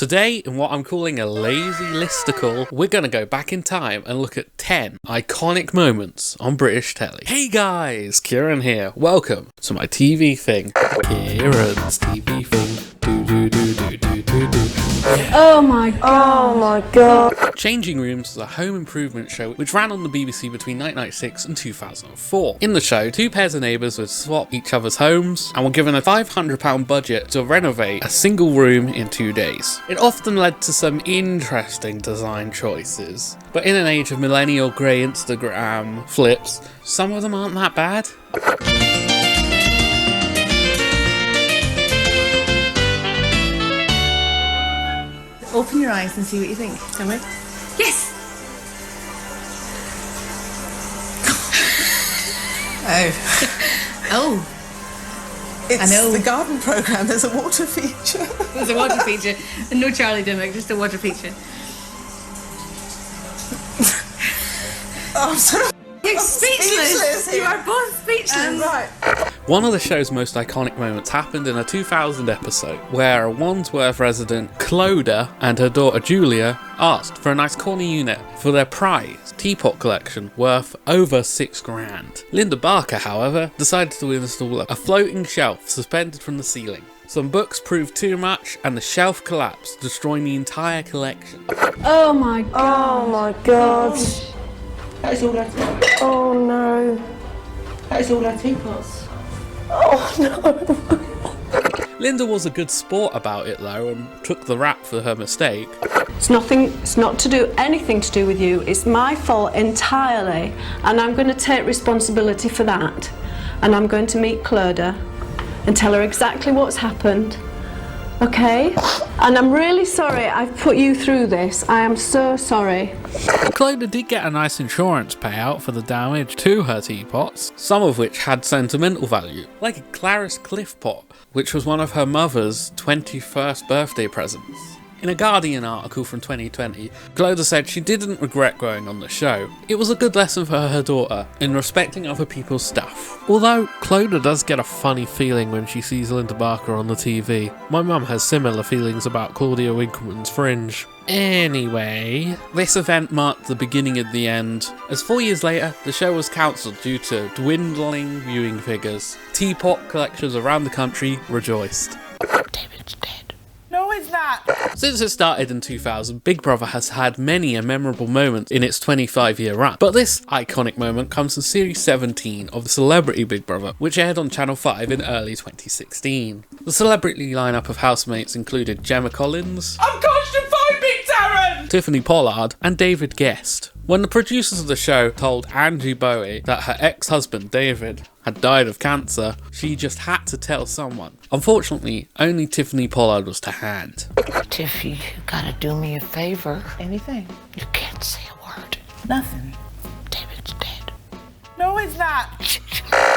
Today, in what I'm calling a lazy listicle, we're going to go back in time and look at 10 iconic moments on British telly. Hey guys, Kieran here. Welcome to my TV thing. Kieran's TV thing. Yeah. Oh my god. Oh my god. Changing Rooms is a home improvement show which ran on the BBC between 1996 and 2004. In the show, two pairs of neighbours would swap each other's homes and were given a £500 budget to renovate a single room in 2 days. It often led to some interesting design choices, but in an age of millennial grey Instagram flips, some of them aren't that bad. Open your eyes and see what you think, can we? Yes. Oh. It's I know. the garden programme, there's a water feature. There's a water feature. And no Charlie Dimmock, just a water feature. Oh, I'm so You're speechless. You are both speechless. right. One of the show's most iconic moments happened in a 2000 episode where a Wandsworth resident, Clodagh, and her daughter Julia asked for a nice corner unit for their prize teapot collection worth over £6,000. Linda Barker, however, decided to install a floating shelf suspended from the ceiling. Some books proved too much and the shelf collapsed, destroying the entire collection. Oh my god. Oh my god. That is all our teapots. Oh no. That is all our teapots. Oh no. Linda was a good sport about it though and took the rap for her mistake. It's not to do anything to do with you. It's my fault entirely, and I'm going to take responsibility for that. And I'm going to meet Clodagh and tell her exactly what's happened. Okay? And I'm really sorry I've put you through this. I am so sorry. Clodagh did get a nice insurance payout for the damage to her teapots, some of which had sentimental value, like a Clarice Cliff pot, which was one of her mother's 21st birthday presents. In a Guardian article from 2020, Clodagh said she didn't regret going on the show. It was a good lesson for her daughter in respecting other people's stuff. Although Clodagh does get a funny feeling when she sees Linda Barker on the TV. My mum has similar feelings about Claudia Winkleman's Fringe. Anyway, this event marked the beginning of the end, as 4 years later, the show was cancelled due to dwindling viewing figures. Teapot collectors around the country rejoiced. David's dead. No, it's not. Since it started in 2000, Big Brother has had many a memorable moment in its 25-year run. But this iconic moment comes from Series 17 of the Celebrity Big Brother, which aired on Channel 5 in early 2016. The celebrity lineup of housemates included Gemma Collins, I'm claustrophobic, Darren! Tiffany Pollard, and David Guest. When the producers of the show told Angie Bowie that her ex-husband, David, had died of cancer, she just had to tell someone. Unfortunately, only Tiffany Pollard was to hand. Tiffy, you gotta do me a favor. Anything. You can't say a word. Nothing. David's dead. No, it's not.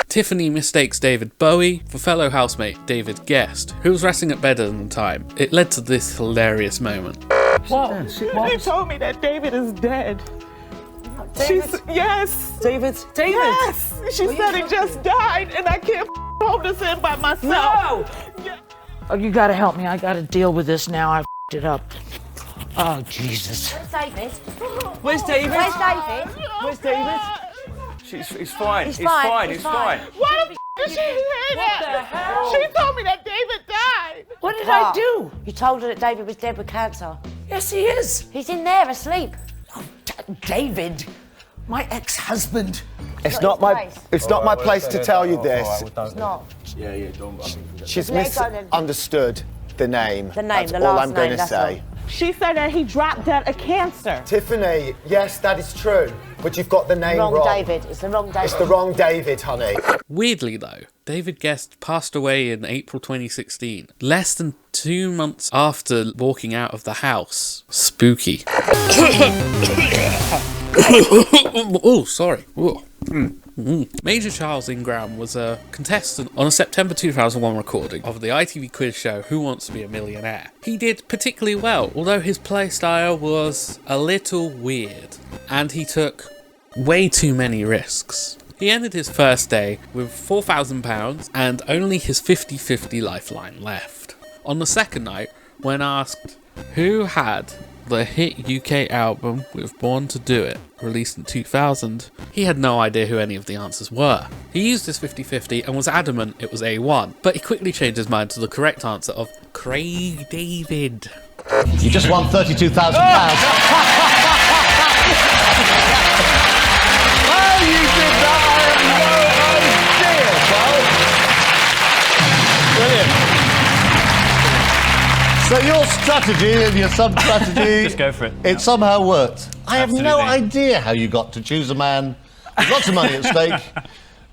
Tiffany mistakes David Bowie for fellow housemate David Guest, who was resting at bed at the time. It led to this hilarious moment. What? They told me that David is dead. David? Yes. David? David? Yes. She said he just died and I can't hold this in by myself. No! Yeah. Oh, you gotta help me. I gotta deal with this now. I f***ed it up. Oh, Jesus. Where's David? Where's David? Where's David? Where's David? He's fine. He's He's fine. fine. He's He's fine. fine. Why the did she hear that? What the hell? She told me that David died. What did I do? You told her that David was dead with cancer. Yes, he is. He's in there asleep. Oh, David, my ex-husband. It's not my place. It's not my place to tell you this. It's not. Yeah, don't. She's Yeah, go on then. misunderstood the name. The name, That's the all last I'm going name, to that's say. all. She said that he dropped dead of cancer. Tiffany, yes, that is true, but you've got the name wrong. Wrong David. It's the wrong David. It's the wrong David, honey. Weirdly though, David Guest passed away in April 2016, less than 2 months after walking out of the house. Spooky. Oh, sorry. Oh. Major Charles Ingram was a contestant on a September 2001 recording of the ITV quiz show Who Wants to Be a Millionaire. He did particularly well, although his playstyle was a little weird, and he took way too many risks. He ended his first day with £4,000 and only his 50-50 lifeline left. On the second night, When asked who had the hit UK album with Born to Do It, released in 2000, he had no idea who any of the answers were. He used his 50-50 and was adamant it was A1, but he quickly changed his mind to the correct answer of Craig David. You just won £32,000. Oh, you did that! So your strategy and your sub-strategy... Just go for it. It somehow worked. I have no Absolutely. idea how you got to choose a man with lots of money at stake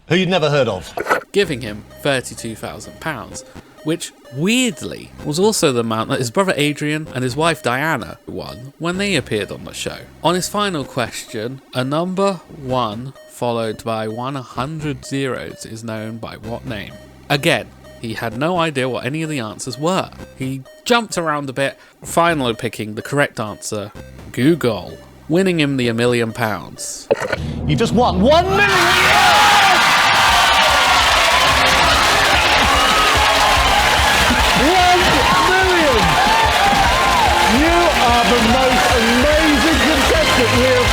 who you'd never heard of. Giving him £32,000, which, weirdly, was also the amount that his brother Adrian and his wife Diana won when they appeared on the show. On his final question, a number 1 followed by 100 zeros is known by what name? Again, he had no idea what any of the answers were. He jumped around a bit, finally picking the correct answer, Google, winning him the £1 million. You just won £1 million! You are the most amazing contestant we have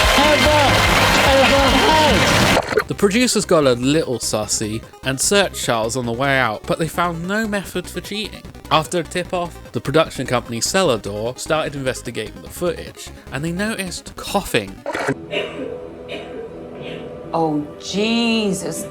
ever had. The producers got a little sussy and searched Charles on the way out, but they found no method for cheating. After a tip-off, the production company Cellar Door started investigating the footage, and they noticed coughing. Oh, Jesus,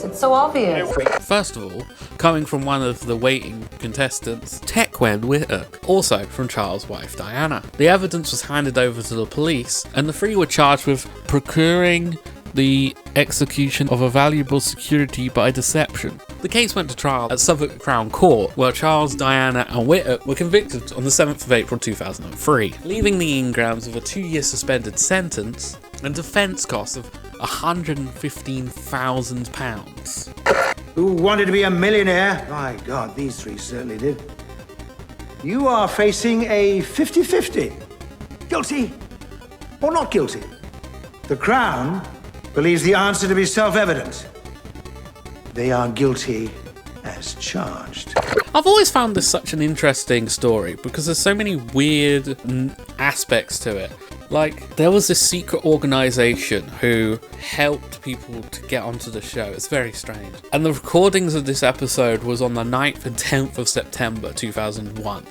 it's so obvious. First of all, coming from one of the waiting contestants, Teapots Whittock, also from Charles' wife Diana. The evidence was handed over to the police, and the three were charged with procuring the execution of a valuable security by deception. The case went to trial at Suffolk Crown Court, where Charles, Diana and Whittock were convicted on the 7th of April 2003, leaving the Ingrams with a 2-year suspended sentence and defence costs of £115,000. Who wanted to be a millionaire? My God, these three certainly did. You are facing a 50-50. Guilty or not guilty? The Crown believes the answer to be self-evident. They are guilty as charged. I've always found this such an interesting story because there's so many weird aspects to it. Like, there was this secret organisation who helped people to get onto the show. It's very strange. And the recordings of this episode was on the 9th and 10th of September 2001.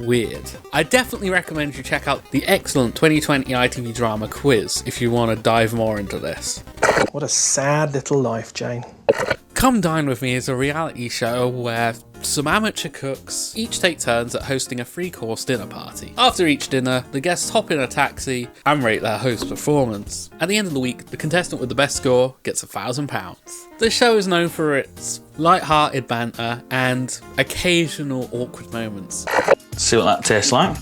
Weird. I definitely recommend you check out the excellent 2020 ITV drama quiz if you want to dive more into this. What a sad little life, Jane. Come Dine With Me is a reality show where some amateur cooks each take turns at hosting a 3-course dinner party. After each dinner, the guests hop in a taxi and rate their host's performance. At the end of the week, the contestant with the best score gets £1,000. The show is known for its light-hearted banter and occasional awkward moments. See what that tastes like.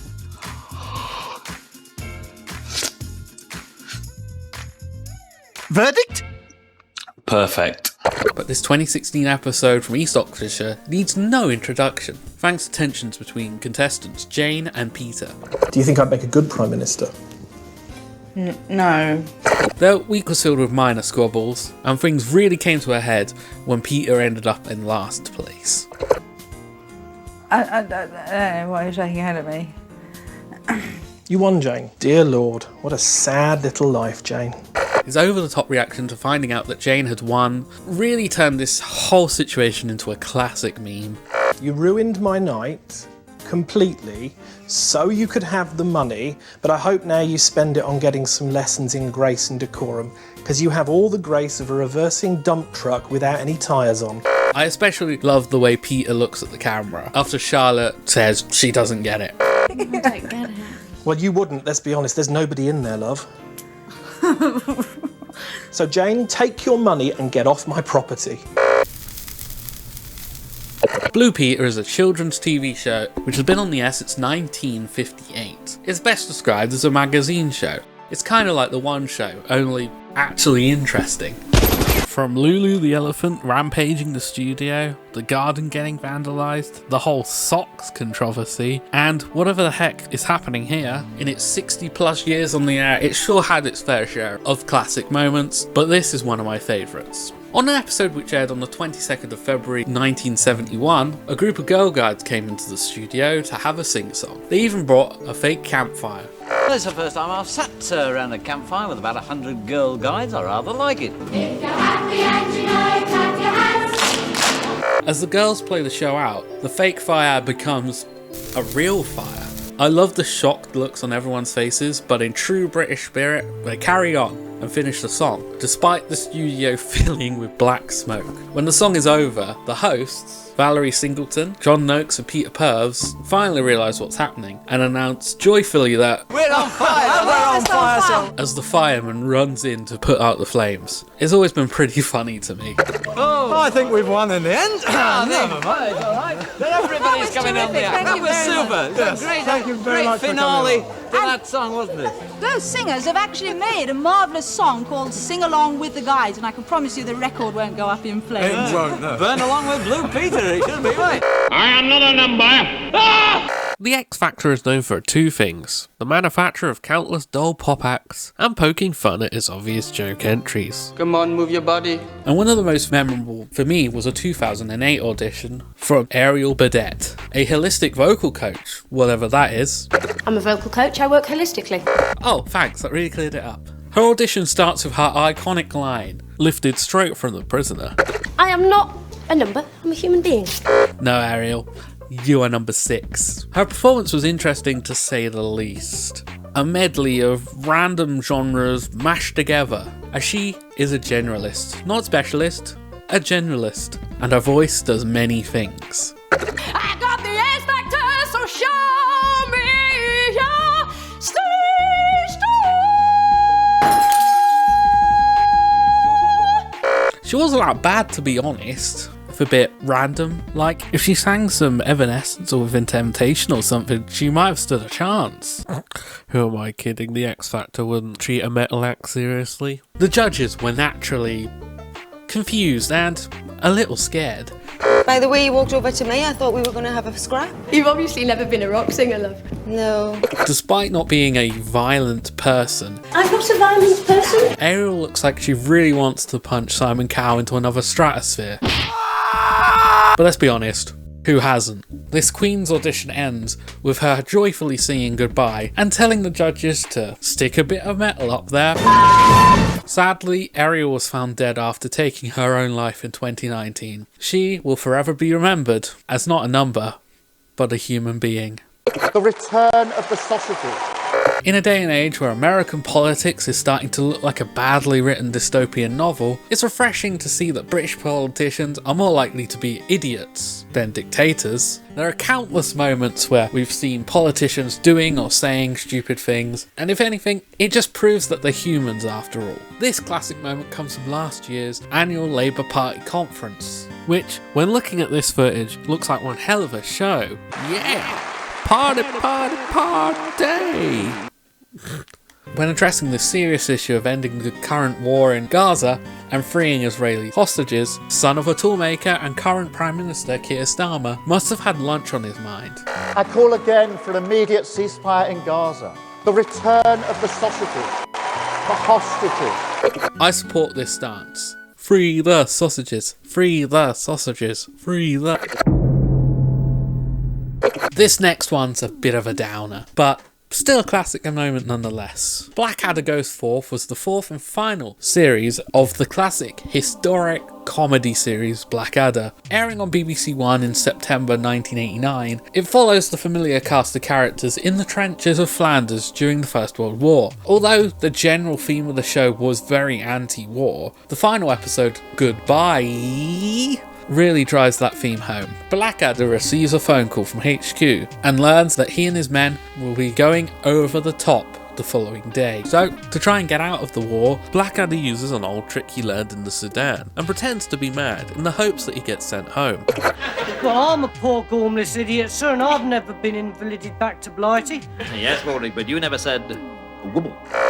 Verdict? Perfect. But this 2016 episode from East Oxfordshire needs no introduction, thanks to tensions between contestants Jane and Peter. Do you think I'd make a good Prime Minister? No. The week was filled with minor squabbles, and things really came to a head when Peter ended up in last place. I don't know why you're shaking your head at me. You won, Jane. Dear Lord, what a sad little life, Jane. His over-the-top reaction to finding out that Jane had won really turned this whole situation into a classic meme. You ruined my night completely so you could have the money, but I hope now you spend it on getting some lessons in grace and decorum, because you have all the grace of a reversing dump truck without any tyres on. I especially love the way Peter looks at the camera after Charlotte says she doesn't get it. I don't get it. Well, you wouldn't, let's be honest, there's nobody in there, love. So Jane, take your money and get off my property. Blue Peter is a children's TV show which has been on the air since 1958. It's best described as a magazine show. It's kind of like The One Show, only actually interesting. From Lulu the elephant rampaging the studio, the garden getting vandalised, the whole socks controversy, and whatever the heck is happening here, in its 60 plus years on the air, it sure had its fair share of classic moments, but this is one of my favourites. On an episode which aired on the 22nd of February 1971, a group of girl guides came into the studio to have a sing-song. They even brought a fake campfire. Well, it's the first time I've sat around a campfire with about 100 girl guides. I rather like it. If you're happy and you know it, clap your hands. As the girls play the show out, the fake fire becomes a real fire. I love the shocked looks on everyone's faces, but in true British spirit, they carry on and finish the song, despite the studio filling with black smoke. When the song is over, the hosts, Valerie Singleton, John Noakes and Peter Purves, finally realise what's happening and announce joyfully that we're on fire! We're on fire! As the fireman runs in to put out the flames. It's always been pretty funny to me. Oh, I think we've won in the end. Never mind, all right. Then everybody's coming on the act. That was super. Yes. Thank you very much for finale to that song, wasn't it? Those singers have actually made a marvellous song called Sing Along with the Guys, and I can promise you the record won't go up in flames. It won't, no. Burn along with Blue Peter, it should be right. I am not a number. Ah! The X Factor is known for two things: the manufacture of countless dull pop acts and poking fun at its obvious joke entries. Come on, move your body. And one of the most memorable for me was a 2008 audition from Ariel Burdett, a holistic vocal coach, whatever that is. I'm a vocal coach, I work holistically. Oh, thanks, that really cleared it up. Her audition starts with her iconic line, lifted straight from The Prisoner. I am not a number, I'm a human being. No, Ariel, you are number 6. Her performance was interesting to say the least. A medley of random genres mashed together, as she is a generalist, not specialist, a generalist, and her voice does many things. I got the X Factor, so show me your stage. She wasn't that bad, to be honest. A bit random. Like, if she sang some Evanescence or Within Temptation or something, she might have stood a chance. Who am I kidding? The X Factor wouldn't treat a metal act seriously. The judges were naturally confused and a little scared. By the way you walked over to me, I thought we were going to have a scrap. You've obviously never been a rock singer, love. No. Despite not being a violent person, I'm not a violent person. Ariel looks like she really wants to punch Simon Cowell into another stratosphere. But let's be honest, who hasn't? This Queen's audition ends with her joyfully singing goodbye and telling the judges to stick a bit of metal up there. Sadly, Ariel was found dead after taking her own life in 2019. She will forever be remembered as not a number, but a human being. The return of the sausages. In a day and age where American politics is starting to look like a badly written dystopian novel, it's refreshing to see that British politicians are more likely to be idiots than dictators. There are countless moments where we've seen politicians doing or saying stupid things, and if anything, it just proves that they're humans after all. This classic moment comes from last year's annual Labour Party conference, which, when looking at this footage, looks like one hell of a show. Yeah! Party, party, party! When addressing the serious issue of ending the current war in Gaza and freeing Israeli hostages, son of a toolmaker and current Prime Minister Keir Starmer must have had lunch on his mind. I call again for an immediate ceasefire in Gaza. The return of the sausages. The hostages. I support this stance. Free the sausages. Free the sausages. Free the... This next one's a bit of a downer, but still a classic moment nonetheless. Blackadder Goes Forth was the 4th and final series of the classic historic comedy series Blackadder. Airing on BBC One in September 1989, it follows the familiar cast of characters in the trenches of Flanders during the First World War. Although the general theme of the show was very anti-war, the final episode, Goodbye, really drives that theme home. Blackadder receives a phone call from HQ and learns that he and his men will be going over the top the following day. So, to try and get out of the war, Blackadder uses an old trick he learned in the Sudan and pretends to be mad in the hopes that he gets sent home. Well, I'm a poor gormless idiot, sir, and I've never been invalided back to Blighty. Yes, Rory, but you never said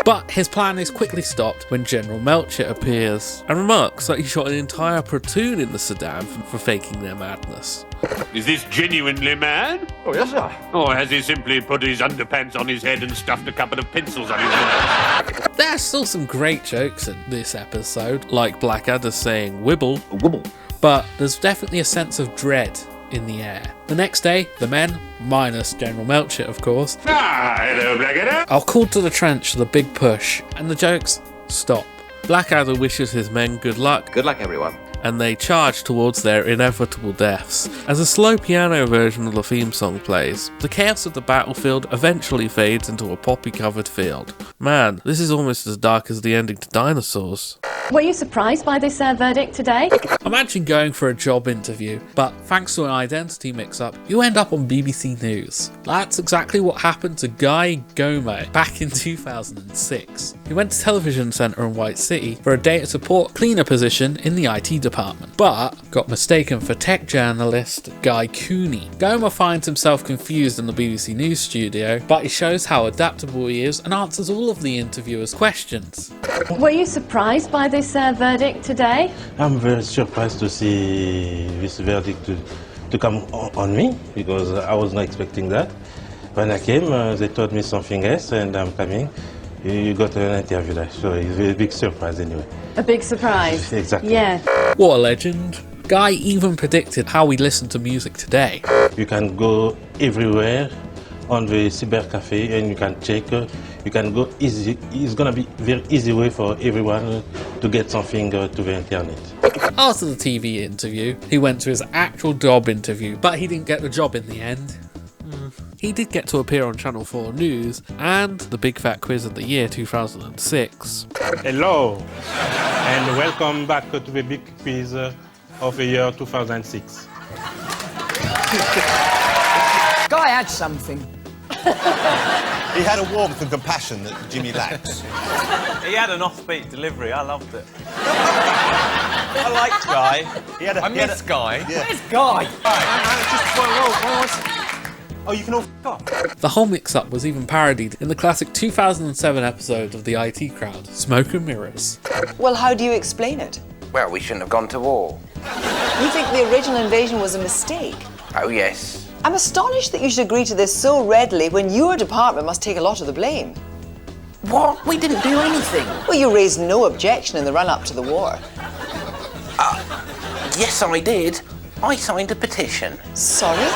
But his plan is quickly stopped when General Melcher appears and remarks that he shot an entire platoon in the sedan for faking their madness. Is this genuinely mad? Oh, yes, sir. Or has he simply put his underpants on his head and stuffed a couple of pencils on his nose? There's still some great jokes in this episode, like Blackadder saying "wibble," wibble, but there's definitely a sense of dread in the air. The next day, the men, minus General Melcher of course, hello Blackadder, are called to the trench for the big push, and the jokes stop. Blackadder wishes his men good luck. Good luck, everyone. And they charge towards their inevitable deaths. As a slow piano version of the theme song plays, the chaos of the battlefield eventually fades into a poppy-covered field. Man, this is almost as dark as the ending to Dinosaurs. Were you surprised by this verdict today? Imagine going for a job interview, but thanks to an identity mix-up, you end up on BBC News. That's exactly what happened to Guy Gomez back in 2006. He went to Television Centre in White City for a data support cleaner position in the IT department, but got mistaken for tech journalist Guy Cooney. Gomez finds himself confused in the BBC News studio, but he shows how adaptable he is and answers all of the interviewer's questions. Were you surprised by this verdict today? I'm very surprised to see this verdict to come on me, because I was not expecting that. When I came, they told me something else, and I'm coming. You got an interview there, so it's a big surprise anyway. A big surprise. Exactly. Yeah. What a legend. Guy even predicted how we listen to music today. You can go everywhere on the cyber cafe and you can check. You can go easy. It's gonna be very easy way for everyone to get something to the internet. After the TV interview, he went to his actual job interview, but he didn't get the job in the end. He did get to appear on Channel 4 News and the Big Fat Quiz of the year 2006. Hello, and welcome back to the Big Quiz of the year 2006. Guy had something. He had a warmth and compassion that Jimmy lacks. He had an offbeat delivery, I loved it. I liked Guy. I miss Guy. Yeah. Where's Guy? Oh, you can all f*** off. The whole mix-up was even parodied in the classic 2007 episode of the IT Crowd, Smoke and Mirrors. Well, how do you explain it? Well, we shouldn't have gone to war. You think the original invasion was a mistake? Oh, yes. I'm astonished that you should agree to this so readily when your department must take a lot of the blame. What? We didn't do anything. Well, you raised no objection in the run-up to the war. Yes, I did. I signed a petition. Sorry?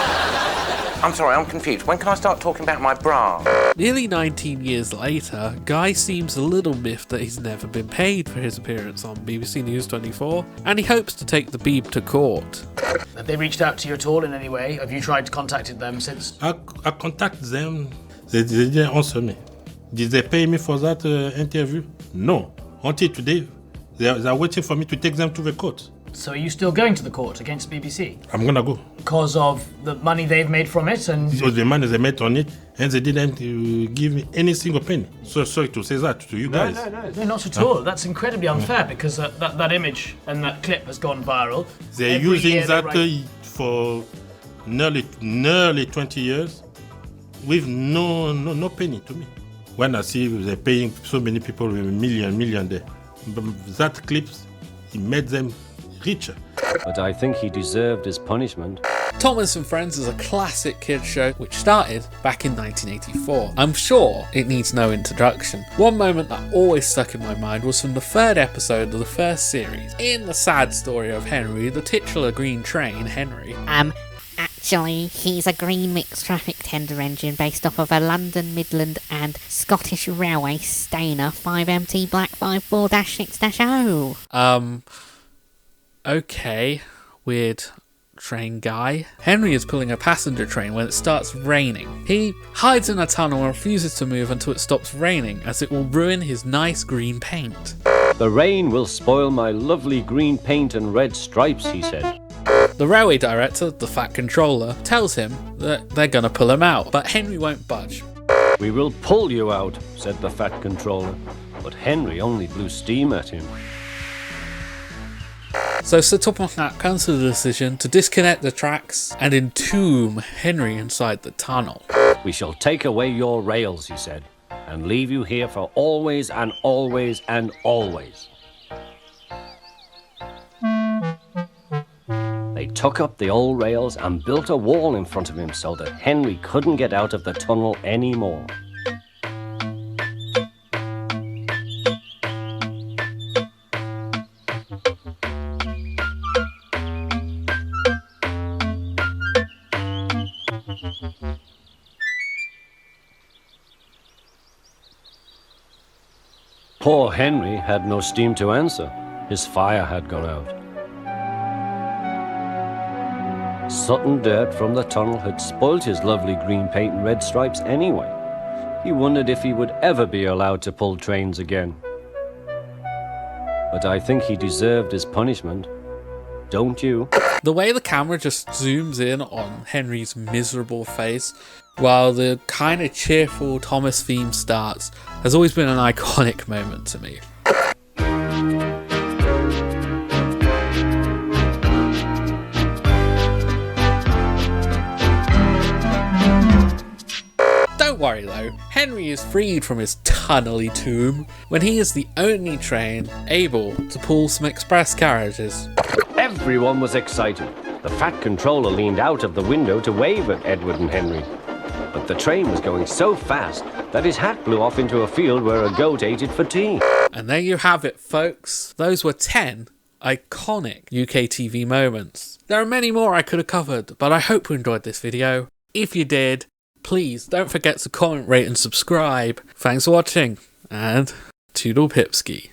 I'm sorry, I'm confused. When can I start talking about my bra? Nearly 19 years later, Guy seems a little miffed that he's never been paid for his appearance on BBC News 24, and he hopes to take the Beeb to court. Have they reached out to you at all in any way? Have you tried to contact them since? I contacted them. They didn't answer me. Did they pay me for that interview? No. Until today, they're waiting for me to take them to the court. So are you still going to the court against BBC? I'm gonna go. Because of the money they've made from it and... It was the money they made on it, and they didn't give me any single penny. So sorry to say that to you guys. No, not at all. That's incredibly unfair because that image and that clip has gone viral. They're Every using year that they for nearly 20 years with no penny to me. When I see they're paying so many people with a million there, that clip, it made them richer. But I think he deserved his punishment. Thomas and Friends is a classic kids show which started back in 1984. I'm sure it needs no introduction. One moment that always stuck in my mind was from the third episode of the first series. In the sad story of Henry, the titular green train, Henry. Actually, he's a green mixed traffic tender engine based off of a London, Midland and Scottish Railway Stainer 5MT Black 54-6-0. Okay, weird train guy. Henry is pulling a passenger train when it starts raining. He hides in a tunnel and refuses to move until it stops raining, as it will ruin his nice green paint. The rain will spoil my lovely green paint and red stripes, he said. The railway director, the fat controller, tells him that they're gonna pull him out, but Henry won't budge. We will pull you out, said the fat controller, but Henry only blew steam at him. So Sitcom comes to the decision to disconnect the tracks and entomb Henry inside the tunnel. We shall take away your rails, he said, and leave you here for always and always and always. They took up the old rails and built a wall in front of him so that Henry couldn't get out of the tunnel anymore. Poor Henry had no steam to answer. His fire had gone out. Sutton dirt from the tunnel had spoilt his lovely green paint and red stripes anyway. He wondered if he would ever be allowed to pull trains again. But I think he deserved his punishment. Don't you? The way the camera just zooms in on Henry's miserable face while the kind of cheerful Thomas theme starts has always been an iconic moment to me. Don't worry though, Henry is freed from his tunnely tomb when he is the only train able to pull some express carriages. Everyone was excited. The Fat Controller leaned out of the window to wave at Edward and Henry. But the train was going so fast that his hat blew off into a field where a goat ate it for tea. And there you have it, folks. Those were 10 iconic UK TV moments. There are many more I could have covered, but I hope you enjoyed this video. If you did, please don't forget to comment, rate and subscribe. Thanks for watching, and Toodle Pipski.